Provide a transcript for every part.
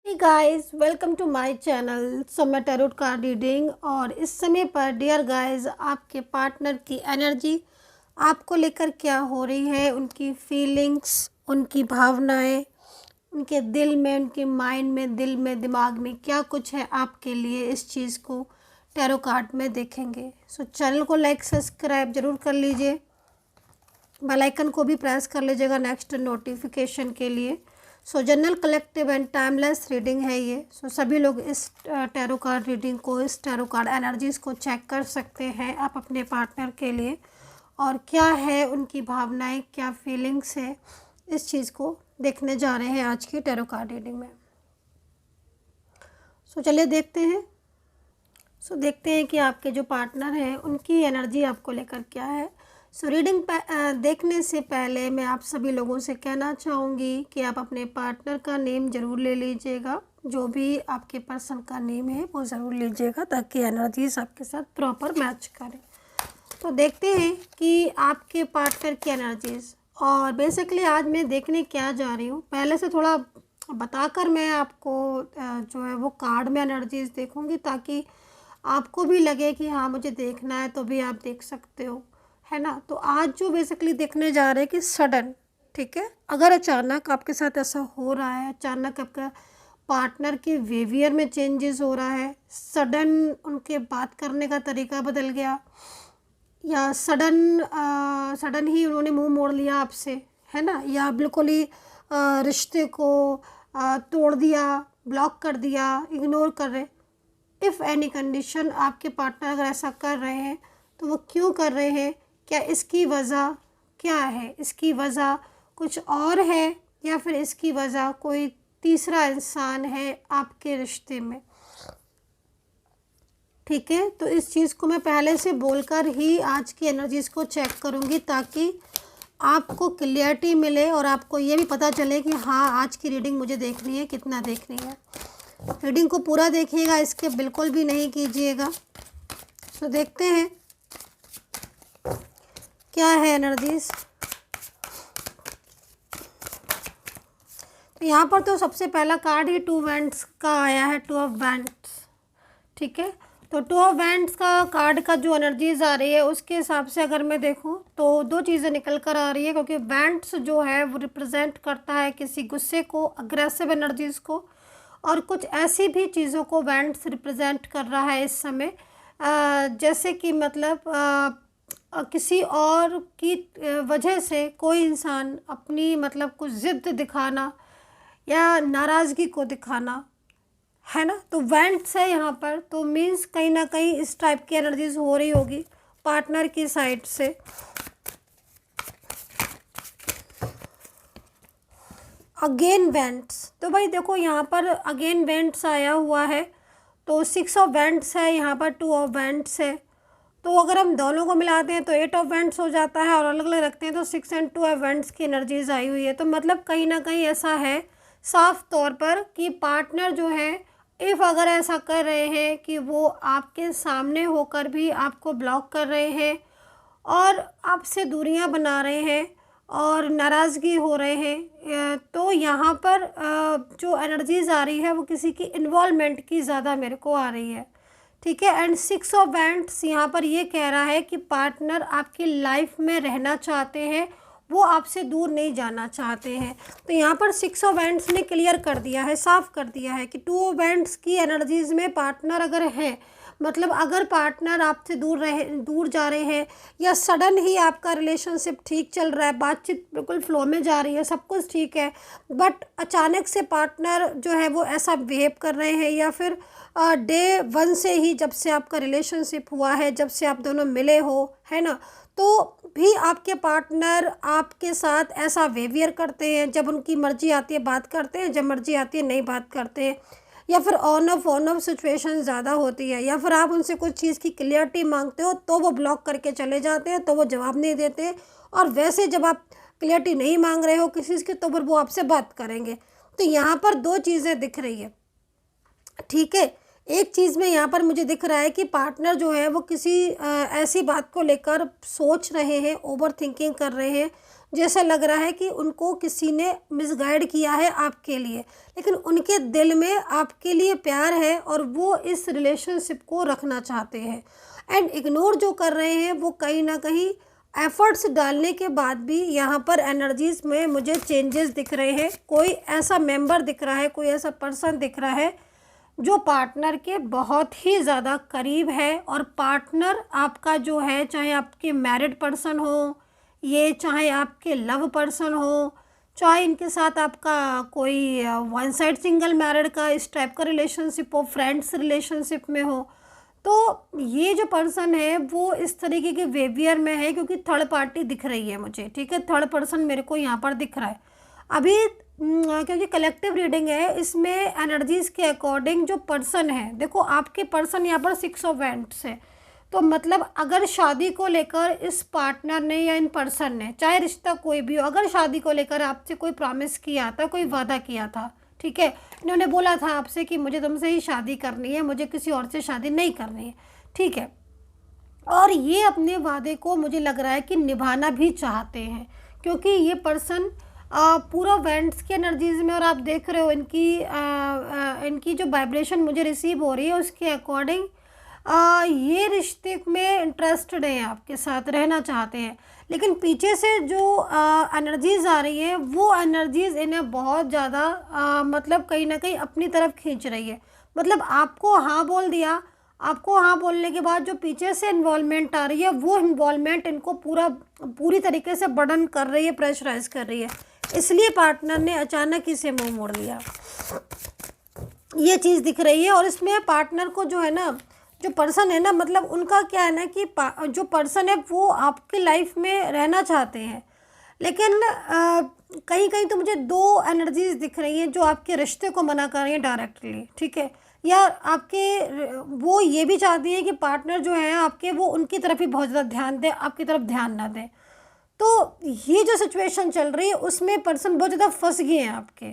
Hey guys, welcome to my channel. So मैं tarot card reading और इस समय पर डियर गाइस आपके पार्टनर की एनर्जी आपको लेकर क्या हो रही है, उनकी फीलिंग्स, उनकी भावनाएं, उनके दिल में, उनके माइंड में, दिल में, दिमाग में क्या कुछ है आपके लिए, इस चीज़ को टैरो कार्ड में देखेंगे। सो चैनल को लाइक सब्सक्राइब ज़रूर कर लीजिए, बेल आइकन को भी प्रेस कर लीजिएगा नेक्स्ट नोटिफिकेशन के लिए। सो general collective and timeless reading है ये। सो सभी लोग इस टैरो कार्ड रीडिंग को, इस टैरो कार्ड एनर्जीज़ को चेक कर सकते हैं आप अपने पार्टनर के लिए, और क्या है उनकी भावनाएं, क्या फीलिंग्स है, इस चीज़ को देखने जा रहे हैं आज की टैरो कार्ड रीडिंग में। सो चलिए देखते हैं। देखते हैं कि आपके जो पार्टनर हैं उनकी एनर्जी आपको लेकर क्या है। रीडिंग देखने से पहले मैं आप सभी लोगों से कहना चाहूँगी कि आप अपने पार्टनर का नेम ज़रूर ले लीजिएगा। जो भी आपके पर्सन का नेम है वो ज़रूर लीजिएगा ताकि एनर्जीज आपके साथ प्रॉपर मैच करें। तो देखते हैं कि आपके पार्टनर की एनर्जीज, और बेसिकली आज मैं देखने क्या जा रही हूँ, पहले से थोड़ा बताकर मैं आपको जो है वो कार्ड में एनर्जीज देखूँगी ताकि आपको भी लगे कि हाँ मुझे देखना है, तो भी आप देख सकते हो, है ना। तो आज जो बेसिकली देखने जा रहे हैं कि सडन, ठीक है, अगर अचानक आपके साथ ऐसा हो रहा है, अचानक आपका पार्टनर के बिहेवियर में चेंजेस हो रहा है, सडन उनके बात करने का तरीका बदल गया, या सडन ही उन्होंने मुंह मोड़ लिया आपसे, है ना, या बिल्कुल ही रिश्ते को तोड़ दिया, ब्लॉक कर दिया, इग्नोर कर रहे, इफ़ एनी कंडीशन आपके पार्टनर अगर ऐसा कर रहे हैं तो वो क्यों कर रहे हैं, क्या इसकी वजह क्या है, इसकी वजह कुछ और है या फिर इसकी वजह कोई तीसरा इंसान है आपके रिश्ते में, ठीक है। तो इस चीज़ को मैं पहले से बोलकर ही आज की एनर्जीज़ को चेक करूँगी ताकि आपको क्लियरिटी मिले और आपको ये भी पता चले कि हाँ आज की रीडिंग मुझे देखनी है, कितना देखनी है। रीडिंग को पूरा देखिएगा, इसके बिल्कुल भी नहीं कीजिएगा। तो देखते हैं क्या है एनर्जीज। तो यहाँ पर तो सबसे पहला कार्ड ही 2 वैंड्स का आया है, 2 ऑफ वैंड्स, ठीक है। तो 2 ऑफ वैंड्स का कार्ड का जो एनर्जीज आ रही है उसके हिसाब से अगर मैं देखूँ तो दो चीज़ें निकल कर आ रही है, क्योंकि वैंड्स जो है वो रिप्रेजेंट करता है किसी गुस्से को, अग्रेसिव एनर्जीज़ को, और कुछ ऐसी भी चीज़ों को वैंड्स रिप्रेजेंट कर रहा है इस समय, जैसे कि मतलब किसी और की वजह से कोई इंसान अपनी मतलब कुछ ज़िद दिखाना या नाराज़गी को दिखाना, है ना। तो वैंड्स है यहाँ पर, तो मीन्स कहीं ना कहीं इस टाइप की एनर्जीज हो रही होगी पार्टनर की साइड से। अगेन वेंट्स, तो भाई देखो यहाँ पर अगेन वेंट्स आया हुआ है, तो 6 ऑफ वेंट्स है, यहाँ पर 2 ऑफ वेंट्स है। तो अगर हम दोनों को मिलाते हैं तो 8 ऑफ वेंट्स हो जाता है, और अलग अलग रखते हैं तो 6 एंड 2 ऑफ वेंट्स की एनर्जीज आई हुई है। तो मतलब कहीं ना कहीं ऐसा है साफ तौर पर कि पार्टनर जो है, इफ़ अगर ऐसा कर रहे हैं कि वो आपके सामने होकर भी आपको ब्लॉक कर रहे हैं और आपसे दूरियां बना रहे हैं और नाराज़गी हो रहे हैं, तो यहाँ पर जो एनर्जीज आ रही है वो किसी की इन्वॉल्वमेंट की ज़्यादा मेरे को आ रही है, ठीक है। एंड 6 ऑफ वैंड्स यहाँ पर ये कह रहा है कि पार्टनर आपकी लाइफ में रहना चाहते हैं, वो आपसे दूर नहीं जाना चाहते हैं। तो यहाँ पर 6 ऑफ वैंड्स ने क्लियर कर दिया है, साफ कर दिया है कि 2 ऑफ वैंड्स की एनर्जीज़ में पार्टनर अगर है, मतलब अगर पार्टनर आपसे दूर जा रहे हैं, या सडन ही आपका रिलेशनशिप ठीक चल रहा है, बातचीत बिल्कुल फ्लो में जा रही है, सब कुछ ठीक है, बट अचानक से पार्टनर जो है वो ऐसा बिहेव कर रहे हैं, या फिर डे 1 से ही जब से आपका रिलेशनशिप हुआ है, जब से आप दोनों मिले हो, है ना, तो भी आपके पार्टनर आपके साथ ऐसा बिहेवियर करते हैं, जब उनकी मर्ज़ी आती है बात करते हैं, जब मर्ज़ी आती है नहीं बात करते हैं, या फिर ऑन ऑफ सिचुएशन ज़्यादा होती है, या फिर आप उनसे कुछ चीज़ की क्लियरिटी मांगते हो तो वो ब्लॉक करके चले जाते हैं, तो वो जवाब नहीं देते, और वैसे जब आप क्लियरिटी नहीं मांग रहे हो किसी चीज़ की तो फिर वो आपसे बात करेंगे। तो यहाँ पर दो चीज़ें दिख रही है, ठीक है। एक चीज़ में यहाँ पर मुझे दिख रहा है कि पार्टनर जो है वो किसी ऐसी बात को लेकर सोच रहे हैं, ओवर थिंकिंग कर रहे हैं, जैसा लग रहा है कि उनको किसी ने मिसगाइड किया है आपके लिए, लेकिन उनके दिल में आपके लिए प्यार है और वो इस रिलेशनशिप को रखना चाहते हैं। एंड इग्नोर जो कर रहे हैं वो कहीं ना कहीं एफर्ट्स डालने के बाद भी यहाँ पर एनर्जीज में मुझे चेंजेस दिख रहे हैं। कोई ऐसा मेंबर दिख रहा है, कोई ऐसा पर्सन दिख रहा है जो पार्टनर के बहुत ही ज़्यादा करीब है। और पार्टनर आपका जो है, चाहे आपके मैरिड पर्सन हो, ये चाहे आपके लव पर्सन हो, चाहे इनके साथ आपका कोई वन साइड सिंगल मैरिड का इस टाइप का रिलेशनशिप हो, फ्रेंड्स रिलेशनशिप में हो, तो ये जो पर्सन है वो इस तरीके के बिहेवियर में है, क्योंकि थर्ड पार्टी दिख रही है मुझे, ठीक है। थर्ड पर्सन मेरे को यहाँ पर दिख रहा है अभी, क्योंकि कलेक्टिव रीडिंग है, इसमें एनर्जीज़ के अकॉर्डिंग जो पर्सन है, देखो आपके पर्सन यहाँ पर 6 ऑफ वैंड्स है। तो मतलब अगर शादी को लेकर इस पार्टनर ने या इन पर्सन ने, चाहे रिश्ता कोई भी हो, अगर शादी को लेकर आपसे कोई प्रॉमिस किया था, कोई वादा किया था, ठीक है, इन्होंने बोला था आपसे कि मुझे तुमसे ही शादी करनी है, मुझे किसी और से शादी नहीं करनी है, ठीक है, और ये अपने वादे को मुझे लग रहा है कि निभाना भी चाहते हैं, क्योंकि ये पर्सन पूरा वेंट्स की एनर्जीज में, और आप देख रहे हो इनकी जो वाइब्रेशन मुझे रिसीव हो रही है उसके अकॉर्डिंग ये रिश्ते में इंटरेस्टेड हैं, आपके साथ रहना चाहते हैं। लेकिन पीछे से जो एनर्जीज़ आ रही है वो एनर्जीज़ इन्हें बहुत ज़्यादा मतलब कहीं ना कहीं अपनी तरफ खींच रही है। मतलब आपको हाँ बोल दिया, आपको हाँ बोलने के बाद जो पीछे से इन्वॉल्वमेंट आ रही है वो इन्वॉल्वमेंट इनको पूरी तरीके से बर्डन कर रही है, प्रेशराइज कर रही है, इसलिए पार्टनर ने अचानक इसे मुँह मोड़ लिया, ये चीज़ दिख रही है। और इसमें पार्टनर को जो है ना, जो पर्सन है ना, मतलब उनका क्या है ना कि जो पर्सन है वो आपकी लाइफ में रहना चाहते हैं, लेकिन कहीं कहीं तो मुझे 2 एनर्जीज दिख रही हैं जो आपके रिश्ते को मना कर रही हैं डायरेक्टली, ठीक है, या वो ये भी चाहती है कि पार्टनर जो है आपके वो उनकी तरफ ही बहुत ज़्यादा ध्यान दें, आपकी तरफ ध्यान ना दें। तो ये जो सिचुएशन चल रही है उसमें पर्सन बहुत ज़्यादा फंस गए हैं आपके,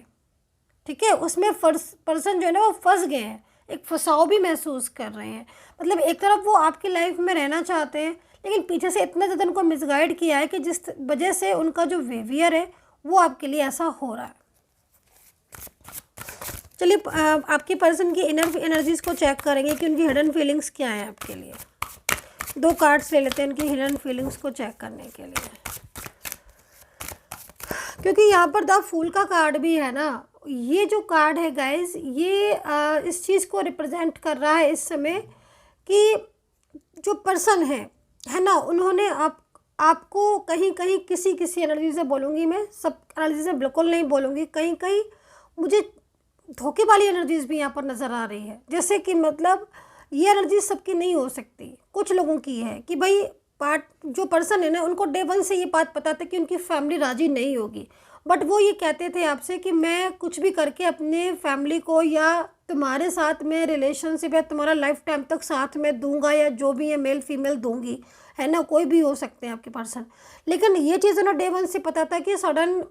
ठीक है, उसमें पर्सन जो है ना वो फंस गए हैं, एक फंसाव भी महसूस कर रहे हैं। मतलब एक तरफ वो आपकी लाइफ में रहना चाहते हैं, लेकिन पीछे से इतना ज़्यादा उनको मिसगाइड किया है कि जिस वजह से उनका जो बिहेवियर है वो आपके लिए ऐसा हो रहा है। चलिए आपकी पर्सन की इनर एनर्जीज़ को चेक करेंगे कि उनकी हिडन फीलिंग्स क्या हैं आपके लिए। 2 कार्ड्स ले लेते हैं उनकी हिडन फीलिंग्स को चेक करने के लिए, क्योंकि यहाँ पर द फूल का कार्ड भी है ना। ये जो कार्ड है गाइस, ये इस चीज़ को रिप्रेजेंट कर रहा है इस समय कि जो पर्सन है ना, उन्होंने आपको कहीं कहीं किसी एनर्जी से बोलूँगी मैं, सब एनर्जी से बिल्कुल नहीं बोलूँगी, कहीं कहीं मुझे धोखे वाली एनर्जीज भी यहाँ पर नज़र आ रही है। जैसे कि मतलब ये एनर्जी सबकी नहीं हो सकती, कुछ लोगों की है कि भाई जो पर्सन है ना उनको डे 1 से ये बात पता था कि उनकी फैमिली राज़ी नहीं होगी, बट वो ये कहते थे आपसे कि मैं कुछ भी करके अपने फैमिली को या तुम्हारे साथ में रिलेशनशिप है तुम्हारा लाइफ टाइम तक साथ में दूंगा, या जो भी है मेल फीमेल दूंगी, है ना, कोई भी हो सकते हैं आपके पर्सन। लेकिन ये चीज़ ना डे 1 से पता था कि सडन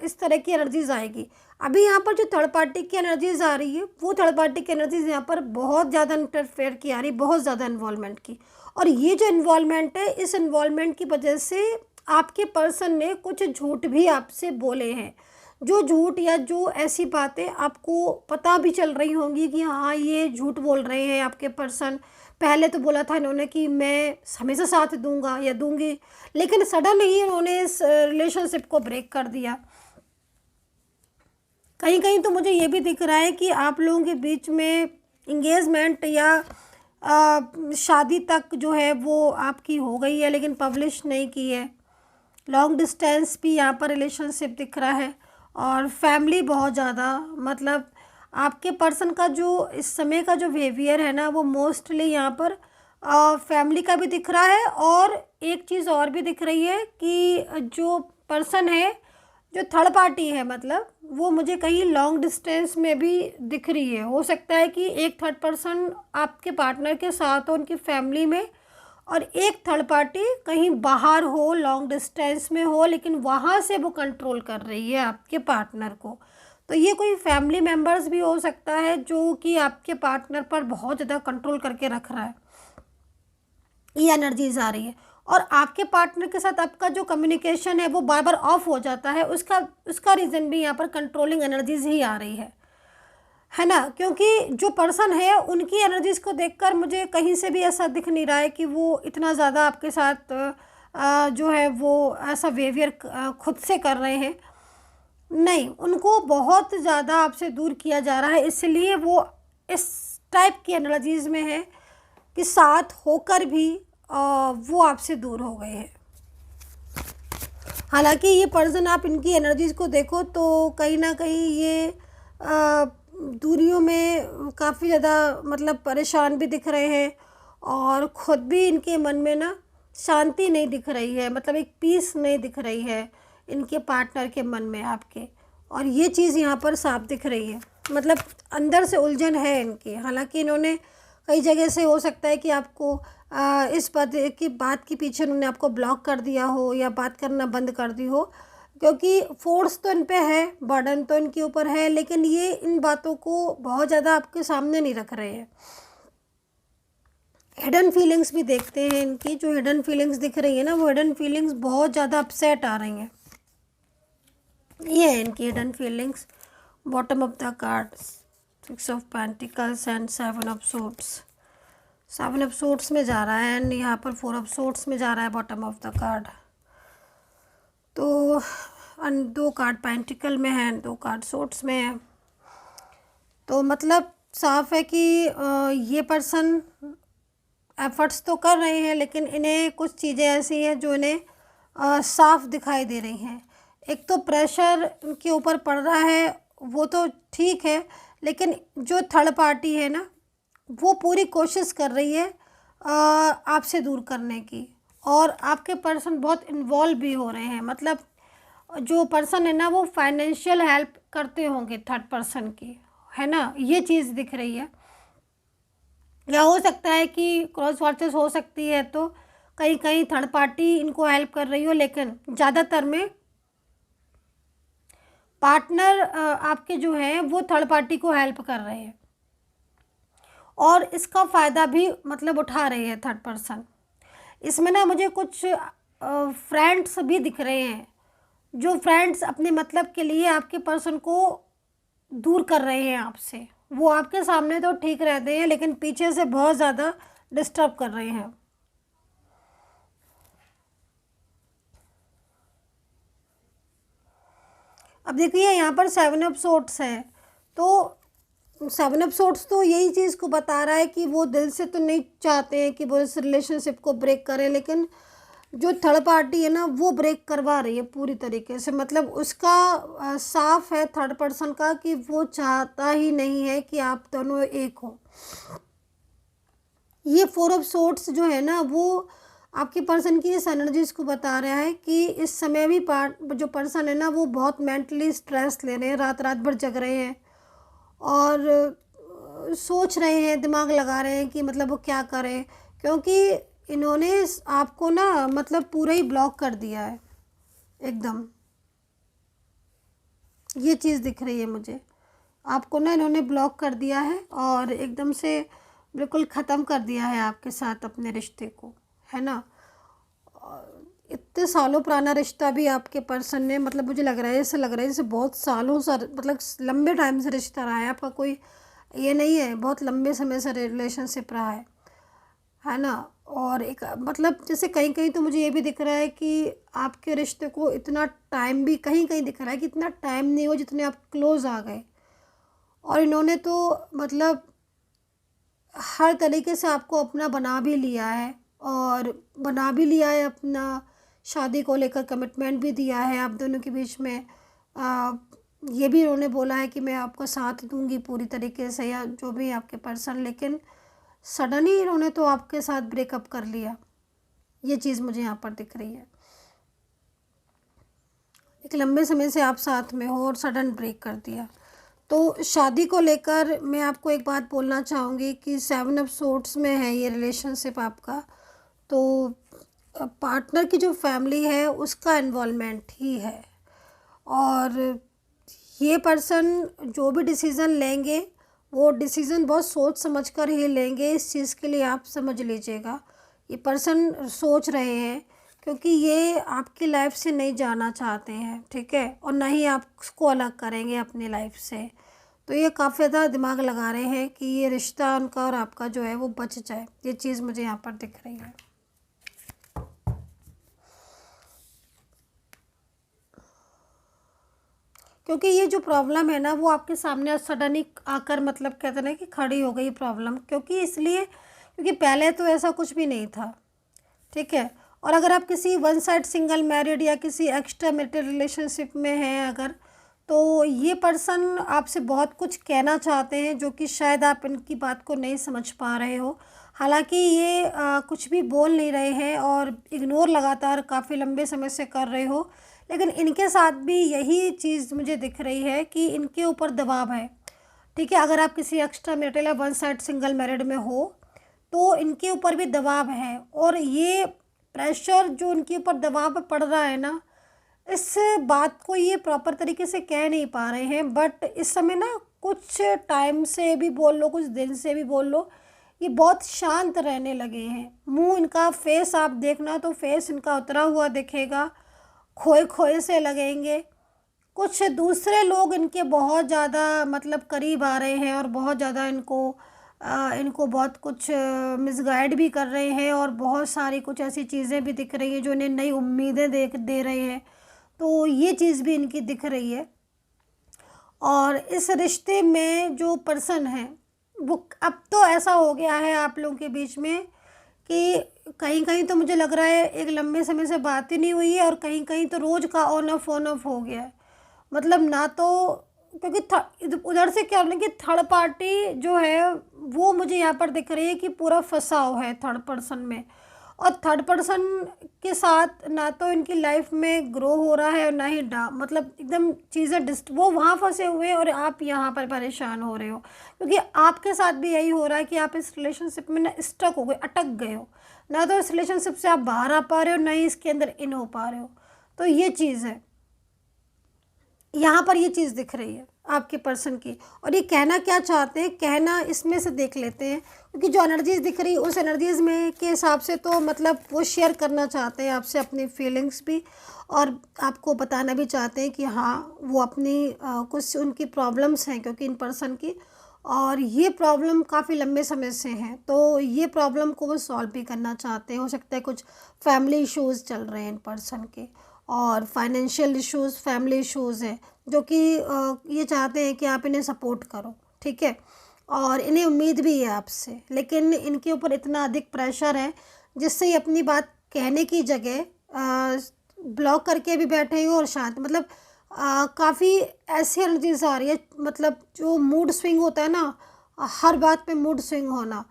इस तरह की एनर्जीज आएगी। अभी यहाँ पर जो थर्ड पार्टी की एनर्जीज आ रही है वो थर्ड पार्टी की एनर्जीज यहाँ पर बहुत ज़्यादा इंटरफेयर की आ रही, बहुत ज़्यादा इन्वॉल्वमेंट की। और ये जो इन्वॉल्वमेंट है, इस इन्वॉल्वमेंट की वजह से आपके पर्सन ने कुछ झूठ भी आपसे बोले हैं, जो झूठ या जो ऐसी बातें आपको पता भी चल रही होंगी कि हाँ ये झूठ बोल रहे हैं आपके पर्सन। पहले तो बोला था इन्होंने कि मैं हमेशा साथ दूंगा या दूंगी, लेकिन सडन ही इन्होंने इस रिलेशनशिप को ब्रेक कर दिया। कहीं कहीं तो मुझे ये भी दिख रहा है कि आप लोगों के बीच में इंगेजमेंट या शादी तक जो है वो आपकी हो गई है, लेकिन पब्लिश नहीं की है। लॉन्ग डिस्टेंस भी यहाँ पर रिलेशनशिप दिख रहा है, और फैमिली बहुत ज़्यादा, मतलब आपके पर्सन का जो इस समय का जो बिहेवियर है ना वो मोस्टली यहाँ पर फैमिली का भी दिख रहा है। और एक चीज़ और भी दिख रही है कि जो पर्सन है, जो थर्ड पार्टी है, मतलब वो मुझे कहीं लॉन्ग डिस्टेंस में भी दिख रही है। हो सकता है कि एक थर्ड पर्सन आपके पार्टनर के साथ हो उनकी फैमिली में, और एक थर्ड पार्टी कहीं बाहर हो, लॉन्ग डिस्टेंस में हो, लेकिन वहाँ से वो कंट्रोल कर रही है आपके पार्टनर को। तो ये कोई फैमिली मेम्बर्स भी हो सकता है जो कि आपके पार्टनर पर बहुत ज़्यादा कंट्रोल करके रख रहा है, ये एनर्जीज आ रही है। और आपके पार्टनर के साथ आपका जो कम्युनिकेशन है वो बार बार ऑफ हो जाता है, उसका रीज़न भी यहाँ पर कंट्रोलिंग एनर्जीज ही आ रही है ना। क्योंकि जो पर्सन है उनकी एनर्जीज़ को देखकर मुझे कहीं से भी ऐसा दिख नहीं रहा है कि वो इतना ज़्यादा आपके साथ जो है वो ऐसा बिहेवियर खुद से कर रहे हैं। नहीं, उनको बहुत ज़्यादा आपसे दूर किया जा रहा है, इसलिए वो इस टाइप की एनर्जीज़ में है कि साथ होकर भी वो आपसे दूर हो गए हैं। हालांकि ये पर्सन, आप इनकी एनर्जीज़ को देखो तो कहीं ना कहीं ये दूरियों में काफ़ी ज़्यादा मतलब परेशान भी दिख रहे हैं, और ख़ुद भी इनके मन में ना शांति नहीं दिख रही है, मतलब एक पीस नहीं दिख रही है इनके पार्टनर के मन में आपके। और ये चीज़ यहाँ पर साफ दिख रही है, मतलब अंदर से उलझन है इनकी। हालांकि इन्होंने कई जगह से, हो सकता है कि आपको इस बात के पीछे उन्होंने आपको ब्लॉक कर दिया हो या बात करना बंद कर दी हो, क्योंकि फोर्स तो इन पे है, बर्डन तो इनके ऊपर है, लेकिन ये इन बातों को बहुत ज़्यादा आपके सामने नहीं रख रहे हैं। हिडन फीलिंग्स भी देखते हैं इनकी, जो हिडन फीलिंग्स दिख रही है ना, वो हिडन फीलिंग्स बहुत ज़्यादा अपसेट आ रही हैं। ये है इनकी hidden feelings. Bottom of the cards, 6 of pentacles and 7 of swords. 7 of swords में जा रहा है एंड यहाँ पर 4 ऑफ सोर्ड्स में जा रहा है बॉटम ऑफ द कार्ड। तो 2 कार्ड पेंटिकल में है, 2 कार्ड सोर्ड्स में है। तो मतलब साफ है कि ये पर्सन एफर्ट्स तो कर रहे हैं, लेकिन इन्हें कुछ चीज़ें ऐसी हैं जो इन्हें साफ दिखाई दे रही हैं। एक तो प्रेशर इनके ऊपर पड़ रहा है, वो तो ठीक है, लेकिन जो थर्ड पार्टी है ना, वो पूरी कोशिश कर रही है आपसे दूर करने की, और आपके पर्सन बहुत इन्वॉल्व भी हो रहे हैं। मतलब जो पर्सन है ना, वो फाइनेंशियल हेल्प करते होंगे थर्ड पर्सन की, है ना, ये चीज़ दिख रही है। या हो सकता है कि क्रॉस वर्सेस हो सकती है, तो कहीं कहीं थर्ड पार्टी इनको हेल्प कर रही हो, लेकिन ज़्यादातर में पार्टनर आपके जो हैं वो थर्ड पार्टी को हेल्प कर रहे हैं, और इसका फ़ायदा भी मतलब उठा रहे हैं थर्ड पर्सन। इसमें ना मुझे कुछ फ्रेंड्स भी दिख रहे हैं, जो फ्रेंड्स अपने मतलब के लिए आपके पर्सन को दूर कर रहे हैं आपसे। वो आपके सामने तो ठीक रहते हैं, लेकिन पीछे से बहुत ज़्यादा डिस्टर्ब कर रहे हैं। अब देखिए यहाँ पर 7 ऑफ सोर्ड्स है, तो 7 ऑफ सोर्ड्स तो यही चीज़ को बता रहा है कि वो दिल से तो नहीं चाहते हैं कि वो इस रिलेशनशिप को ब्रेक करें, लेकिन जो थर्ड पार्टी है ना, वो ब्रेक करवा रही है पूरी तरीके से। मतलब उसका साफ है थर्ड पर्सन का कि वो चाहता ही नहीं है कि आप दोनों एक हो। ये 4 ऑफ सोर्ड्स जो है ना, वो आपके पर्सन की इस एनर्जीज़ को बता रहा है कि इस समय भी जो पर्सन है ना, वो बहुत मेंटली स्ट्रेस ले रहे हैं, रात रात भर जग रहे हैं, और सोच रहे हैं, दिमाग लगा रहे हैं कि मतलब वो क्या करें, क्योंकि इन्होंने आपको ना मतलब पूरा ही ब्लॉक कर दिया है एकदम। ये चीज़ दिख रही है मुझे, आपको ना इन्होंने ब्लॉक कर दिया है और एकदम से बिल्कुल ख़त्म कर दिया है आपके साथ अपने रिश्ते को, है ना। इतने सालों पुराना रिश्ता भी आपके पर्सन ने, मतलब मुझे लग रहा है, ऐसा लग रहा है जैसे बहुत सालों से, मतलब लंबे टाइम से रिश्ता रहा है आपका, कोई ये नहीं है, बहुत लंबे समय से रिलेशनशिप रहा है ना। और एक मतलब जैसे कहीं कहीं तो मुझे ये भी दिख रहा है कि आपके रिश्ते को इतना टाइम भी, कहीं कहीं दिख रहा है कि इतना टाइम नहीं हो जितने आप क्लोज आ गए, और इन्होंने तो मतलब हर तरीके से आपको अपना बना भी लिया है, और बना भी लिया है अपना, शादी को लेकर कमिटमेंट भी दिया है आप दोनों के बीच में। ये भी इन्होंने बोला है कि मैं आपका साथ दूंगी पूरी तरीके से, या जो भी आपके पर्सन, लेकिन सडनली इन्होंने तो आपके साथ ब्रेकअप कर लिया। ये चीज़ मुझे यहाँ पर दिख रही है, एक लंबे समय से आप साथ में हो और सडन ब्रेक कर दिया। तो शादी को लेकर मैं आपको एक बात बोलना चाहूँगी कि 7 ऑफ सोर्ड्स में है ये रिलेशनशिप आपका, तो पार्टनर की जो फैमिली है उसका इन्वॉल्वमेंट ही है, और ये पर्सन जो भी डिसीज़न लेंगे वो डिसीज़न बहुत सोच समझ कर ही लेंगे। इस चीज़ के लिए आप समझ लीजिएगा, ये पर्सन सोच रहे हैं, क्योंकि ये आपकी लाइफ से नहीं जाना चाहते हैं, ठीक है, और ना ही आपको अलग करेंगे अपनी लाइफ से। तो ये काफ़ी ज़्यादा दिमाग लगा रहे हैं कि ये रिश्ता उनका और आपका जो है वो बच जाए। ये चीज़ मुझे यहाँ पर दिख रही है। क्योंकि ये जो प्रॉब्लम है ना वो आपके सामने सडन ही आकर मतलब कहते हैं ना कि खड़ी हो गई प्रॉब्लम, क्योंकि इसलिए क्योंकि पहले तो ऐसा कुछ भी नहीं था, ठीक है। और अगर आप किसी वन साइड सिंगल मैरिड या किसी एक्स्ट्रा मैरिटल रिलेशनशिप में हैं अगर, तो ये पर्सन आपसे बहुत कुछ कहना चाहते हैं जो कि शायद आप इनकी बात को नहीं समझ पा रहे हो। हालांकि ये कुछ भी बोल नहीं रहे हैं और इग्नोर लगातार काफ़ी लंबे समय से कर रहे हो, लेकिन इनके साथ भी यही चीज़ मुझे दिख रही है कि इनके ऊपर दबाव है, ठीक है। अगर आप किसी एक्स्ट्रा मैरिटल या वन साइड सिंगल मैरिड में हो तो इनके ऊपर भी दबाव है, और ये प्रेशर जो इनके ऊपर दबाव पड़ रहा है ना, इस बात को ये प्रॉपर तरीके से कह नहीं पा रहे हैं। बट इस समय ना कुछ टाइम से भी बोल लो, कुछ दिन से भी बोल लो, ये बहुत शांत रहने लगे हैं। मुंह इनका, फेस आप देखना तो फेस इनका उतरा हुआ दिखेगा, खोए खोए से लगेंगे। कुछ दूसरे लोग इनके बहुत ज़्यादा मतलब करीब आ रहे हैं और बहुत ज़्यादा इनको बहुत कुछ मिसगाइड भी कर रहे हैं, और बहुत सारी कुछ ऐसी चीज़ें भी दिख रही हैं जो इन्हें नई उम्मीदें दे रहे हैं। तो ये चीज़ भी इनकी दिख रही है। और इस रिश्ते में जो पर्सन है वो अब तो ऐसा हो गया है आप लोगों के बीच में कि कहीं कहीं तो मुझे लग रहा है एक लंबे समय से बात ही नहीं हुई है, और कहीं कहीं तो रोज़ का ऑन ऑफ हो गया है। मतलब ना तो क्योंकि उधर से क्या होना कि थर्ड पार्टी जो है वो मुझे यहाँ पर दिख रही है कि पूरा फंसा हुआ है थर्ड पर्सन में, और थर्ड पर्सन के साथ ना तो इनकी लाइफ में ग्रो हो रहा है और ना ही मतलब एकदम चीज़ें वो वहाँ फंसे हुए हैं और आप यहाँ पर परेशान हो रहे हो, क्योंकि आपके साथ भी यही हो रहा है कि आप इस रिलेशनशिप में ना स्टक हो गए, अटक गए हो। ना तो इस रिलेशनशिप से आप बाहर आ पा रहे हो, ना ही इसके अंदर इन हो पा रहे हो। तो ये चीज़ है, यहाँ पर ये चीज़ दिख रही है आपके पर्सन की। और ये कहना क्या चाहते हैं, कहना इसमें से देख लेते हैं, क्योंकि जो एनर्जीज दिख रही है उस एनर्जीज में के हिसाब से तो मतलब वो शेयर करना चाहते हैं आपसे अपनी फीलिंग्स भी, और आपको बताना भी चाहते हैं कि हाँ वो अपनी कुछ उनकी प्रॉब्लम्स हैं, क्योंकि इन पर्सन की, और ये प्रॉब्लम काफ़ी लंबे समय से हैं। तो ये प्रॉब्लम को वो सॉल्व भी करना चाहते हैं। हो सकता है कुछ फैमिली इश्यूज़ चल रहे हैं इन पर्सन के, और फाइनेंशियल इश्यूज़, फैमिली इश्यूज़ हैं जो कि ये चाहते हैं कि आप इन्हें सपोर्ट करो, ठीक है। और इन्हें उम्मीद भी है आपसे, लेकिन इनके ऊपर इतना अधिक प्रेशर है जिससे ये अपनी बात कहने की जगह ब्लॉक करके भी बैठे हैं, और शांत मतलब काफ़ी ऐसी एनर्जीज आ रही है, मतलब जो मूड स्विंग होता है ना, हर बात पे मूड स्विंग होना,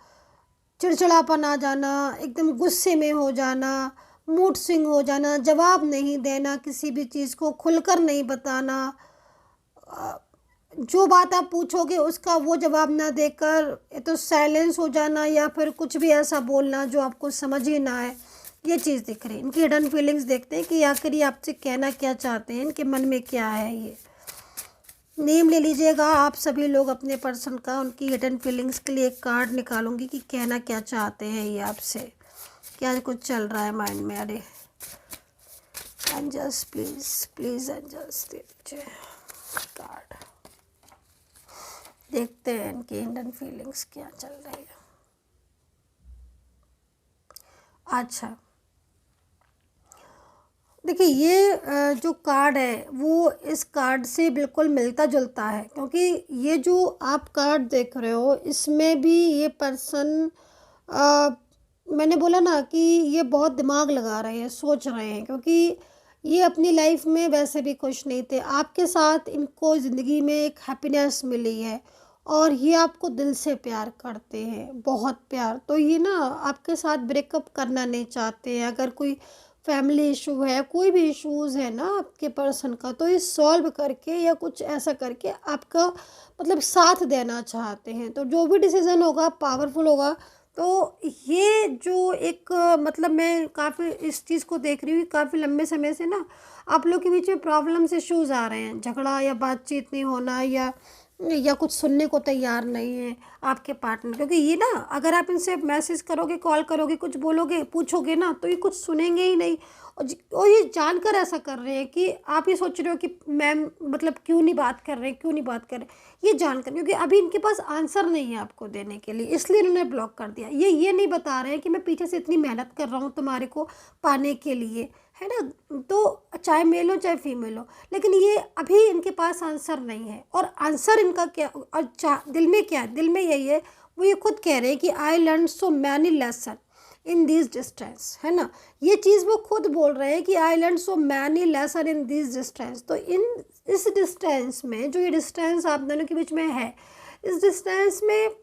चिड़चिड़ापन आ जाना, एकदम गुस्से में हो जाना, मूड स्विंग हो जाना, जवाब नहीं देना, किसी भी चीज़ को खुलकर नहीं बताना, जो बात आप पूछोगे उसका वो जवाब ना देकर तो साइलेंस हो जाना, या फिर कुछ भी ऐसा बोलना जो आपको समझ ही ना आए। ये चीज़ दिख रही है। इनकी हिडन फीलिंग्स देखते हैं कि आखिर ये आपसे कहना क्या चाहते हैं, इनके मन में क्या है। ये नेम ले लीजिएगा आप सभी लोग अपने पर्सन का, उनकी हिडन फीलिंग्स के लिए एक कार्ड निकालूंगी कि कहना क्या चाहते हैं ये आपसे, क्या कुछ चल रहा है माइंड में। अरे एंजल्स प्लीज़ प्लीज़ एंजल्स दे दीजिए कार्ड, देखते हैं इनकी हिडन फीलिंग्स क्या चल रही है। अच्छा देखिए, ये जो कार्ड है वो इस कार्ड से बिल्कुल मिलता जुलता है, क्योंकि ये जो आप कार्ड देख रहे हो इसमें भी ये पर्सन मैंने बोला ना कि ये बहुत दिमाग लगा रहे हैं, सोच रहे हैं, क्योंकि ये अपनी लाइफ में वैसे भी खुश नहीं थे। आपके साथ इनको ज़िंदगी में एक हैप्पीनेस मिली है, और ये आपको दिल से प्यार करते हैं, बहुत प्यार। तो ये ना आपके साथ ब्रेकअप करना नहीं चाहते हैं। अगर कोई फैमिली इशू है, कोई भी इश्यूज़ है ना आपके पर्सन का, तो ये सॉल्व करके या कुछ ऐसा करके आपका मतलब साथ देना चाहते हैं। तो जो भी डिसीज़न होगा पावरफुल होगा। तो ये जो एक मतलब मैं काफ़ी इस चीज़ को देख रही हूँ, काफ़ी लंबे समय से ना आप लोग के बीच में प्रॉब्लम्स इश्यूज़ आ रहे हैं, झगड़ा या बातचीत नहीं होना, या या कुछ सुनने को तैयार नहीं है आपके पार्टनर, क्योंकि ये ना अगर आप इनसे मैसेज करोगे, कॉल करोगे, कुछ बोलोगे, पूछोगे ना, तो ये कुछ सुनेंगे ही नहीं। और ये जानकर ऐसा कर रहे हैं कि आप ये सोच रहे हो कि मैम मतलब क्यों नहीं बात कर रहे हैं, क्यों नहीं बात कर रहे, ये जानकर, क्योंकि अभी इनके पास आंसर नहीं है आपको देने के लिए, इसलिए इन्होंने ब्लॉक कर दिया। ये नहीं बता रहे हैं कि मैं पीछे से इतनी मेहनत कर रहा हूँ तुम्हारे को पाने के लिए, है ना। तो चाहे मेल हो चाहे फीमेल हो, लेकिन ये अभी इनके पास आंसर नहीं है। और आंसर इनका क्या, और दिल में क्या है, दिल में यही है, वो ये खुद कह रहे हैं कि I learn so many lesson in this distance, है ना। ये चीज़ वो खुद बोल रहे हैं कि I learn so many lesson in this distance. तो इस डिस्टेंस में, जो ये डिस्टेंस आप दोनों के बीच में है, इस डिस्टेंस में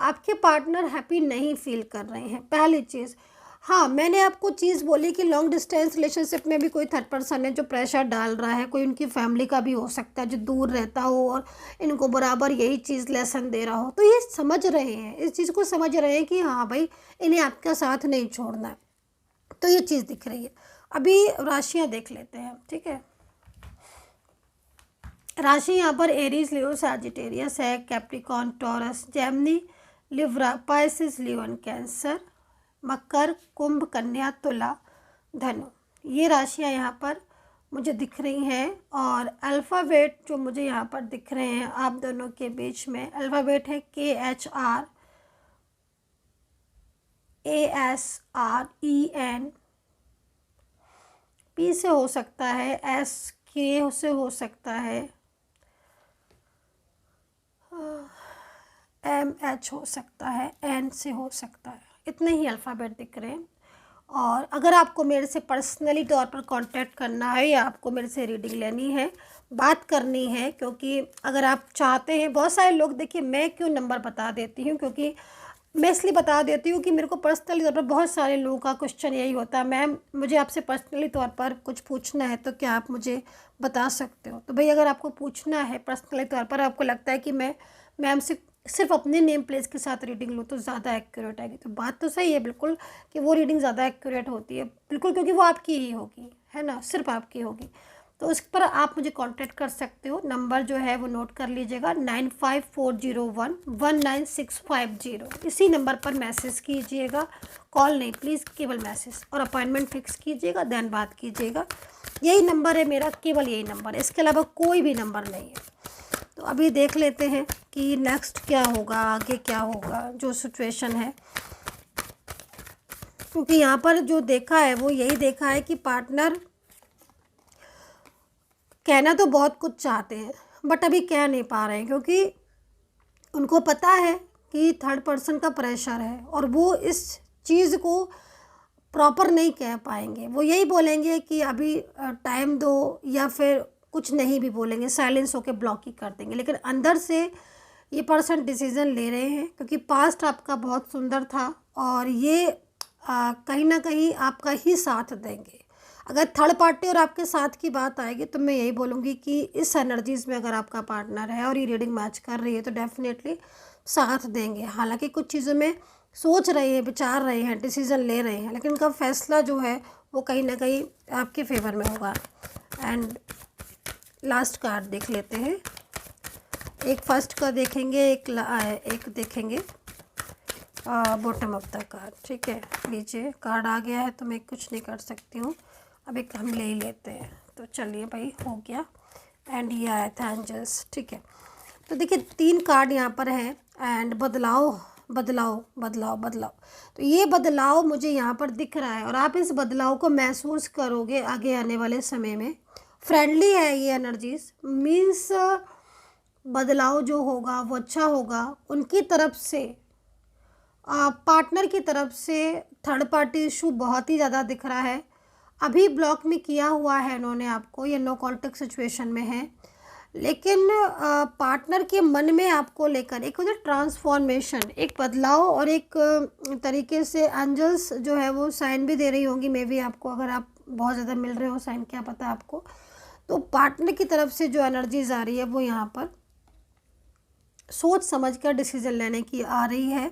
आपके पार्टनर हैप्पी नहीं फील कर रहे हैं, पहली चीज़। हाँ, मैंने आपको चीज़ बोली कि लॉन्ग डिस्टेंस रिलेशनशिप में भी कोई थर्ड पर्सन है जो प्रेशर डाल रहा है, कोई उनकी फैमिली का भी हो सकता है जो दूर रहता हो और इनको बराबर यही चीज़ लेसन दे रहा हो। तो ये समझ रहे हैं, इस चीज़ को समझ रहे हैं कि हाँ भाई, इन्हें आपका साथ नहीं छोड़ना है। तो ये चीज़ दिख रही है। अभी राशियाँ देख लेते हैं, ठीक है। राशि यहाँ पर एरीज, लियो, सैजिटेरियस है, Capricorn, Taurus, Gemini, Libra, Pisces, Leo and Cancer, मकर, कुंभ, कन्या, तुला, धनु। ये राशियाँ यहाँ पर मुझे दिख रही हैं। और अल्फ़ाबेट जो मुझे यहाँ पर दिख रहे हैं आप दोनों के बीच में, अल्फ़ाबेट है KHR, ASREN, P से हो सकता है, SK से हो सकता है, MH हो सकता है, N से हो सकता है। इतने ही अल्फ़ाबेट दिख रहे हैं। और अगर आपको मेरे से पर्सनली तौर पर कांटेक्ट करना है या आपको मेरे से रीडिंग लेनी है, बात करनी है, क्योंकि अगर आप चाहते हैं, बहुत सारे लोग, देखिए मैं क्यों नंबर बता देती हूँ, क्योंकि मैं इसलिए बता देती हूँ कि मेरे को पर्सनली तौर पर बहुत सारे लोगों का क्वेश्चन यही होता है, मैम मुझे आपसे पर्सनली तौर पर कुछ पूछना है, तो क्या आप मुझे बता सकते हो। तो भाई अगर आपको पूछना है पर्सनली तौर पर, आपको लगता है कि मैम से सिर्फ अपने नेम प्लेस के साथ रीडिंग लो तो ज़्यादा एक्यूरेट आएगी, तो बात तो सही है बिल्कुल कि वो रीडिंग ज़्यादा एक्यूरेट होती है, बिल्कुल, क्योंकि वो आपकी ही होगी, है ना, सिर्फ आपकी होगी। तो उस पर आप मुझे कांटेक्ट कर सकते हो। नंबर जो है वो नोट कर लीजिएगा, 9540119650। इसी नंबर पर मैसेज कीजिएगा, कॉल नहीं प्लीज़, केवल मैसेज, और अपॉइंटमेंट फिक्स कीजिएगा, देन बात कीजिएगा। यही नंबर है मेरा, केवल यही नंबर है, इसके अलावा कोई भी नंबर नहीं है। तो अभी देख लेते हैं कि नेक्स्ट क्या होगा, आगे क्या होगा, जो सिचुएशन है, क्योंकि यहाँ पर जो देखा है वो यही देखा है कि पार्टनर कहना तो बहुत कुछ चाहते हैं, बट अभी कह नहीं पा रहे हैं, क्योंकि उनको पता है कि थर्ड पर्सन का प्रेशर है और वो इस चीज़ को प्रॉपर नहीं कह पाएंगे। वो यही बोलेंगे कि अभी टाइम दो, या फिर कुछ नहीं भी बोलेंगे, साइलेंस होकर ब्लॉक ही कर देंगे। लेकिन अंदर से ये पर्सन डिसीज़न ले रहे हैं, क्योंकि पास्ट आपका बहुत सुंदर था और ये कहीं ना कहीं आपका ही साथ देंगे। अगर थर्ड पार्टी और आपके साथ की बात आएगी तो मैं यही बोलूँगी कि इस एनर्जीज़ में अगर आपका पार्टनर है और ये रीडिंग मैच कर रही है तो डेफिनेटली साथ देंगे। हालांकि कुछ चीज़ों में सोच रहे हैं, विचार रहे हैं, डिसीज़न ले रहे हैं, लेकिन उनका फैसला जो है वो कहीं ना कहीं आपके फेवर में होगा। एंड लास्ट कार्ड देख लेते हैं, एक फर्स्ट का देखेंगे, एक देखेंगे बॉटम ऑफ द कार्ड, ठीक है। नीचे कार्ड आ गया है तो मैं कुछ नहीं कर सकती हूँ, अब एक हम ले ही लेते हैं। तो चलिए भाई, हो गया। एंड ये आया था एंजल्स, ठीक है। तो देखिए 3 कार्ड यहाँ पर हैं, एंड बदलाव बदलाव बदलाव बदलाव। तो ये बदलाव मुझे यहाँ पर दिख रहा है और आप इस बदलाव को महसूस करोगे आगे आने वाले समय में। फ्रेंडली है ये एनर्जीज, मीन्स बदलाव जो होगा वो अच्छा होगा उनकी तरफ से, पार्टनर की तरफ से। थर्ड पार्टी इशू बहुत ही ज़्यादा दिख रहा है, अभी ब्लॉक में किया हुआ है इन्होंने आपको, ये नो कॉन्टेक्ट सिचुएशन में है, लेकिन पार्टनर के मन में आपको लेकर एक होता है ट्रांसफॉर्मेशन, एक बदलाव, और एक तरीके से एंजल्स जो है वो साइन भी दे रही होंगी मे बी आपको, अगर आप बहुत ज़्यादा मिल रहे हो साइन, क्या पता आपको। तो पार्टनर की तरफ से जो एनर्जीज आ रही है वो यहाँ पर सोच समझ कर डिसीजन लेने की आ रही है,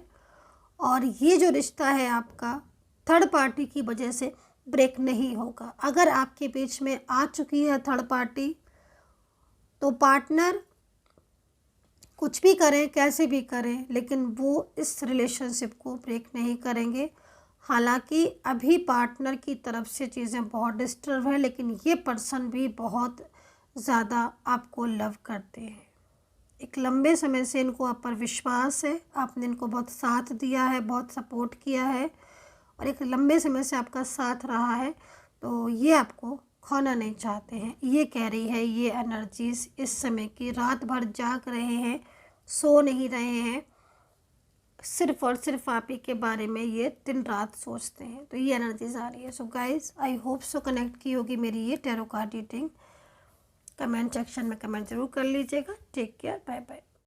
और ये जो रिश्ता है आपका थर्ड पार्टी की वजह से ब्रेक नहीं होगा। अगर आपके बीच में आ चुकी है थर्ड पार्टी तो पार्टनर कुछ भी करें, कैसे भी करें, लेकिन वो इस रिलेशनशिप को ब्रेक नहीं करेंगे। हालांकि अभी पार्टनर की तरफ से चीज़ें बहुत डिस्टर्ब है, लेकिन ये पर्सन भी बहुत ज़्यादा आपको लव करते हैं। एक लंबे समय से इनको आप पर विश्वास है, आपने इनको बहुत साथ दिया है, बहुत सपोर्ट किया है और एक लंबे समय से आपका साथ रहा है, तो ये आपको खोना नहीं चाहते हैं। ये कह रही है ये एनर्जीज इस समय की, रात भर जाग रहे हैं, सो नहीं रहे हैं, सिर्फ और सिर्फ आप ही के बारे में ये दिन रात सोचते हैं, तो ये एनर्जीज आ रही है। So guys, I hope so connect की होगी मेरी ये tarot card reading. Comment section में कमेंट जरूर कर लीजिएगा। Take care, bye bye.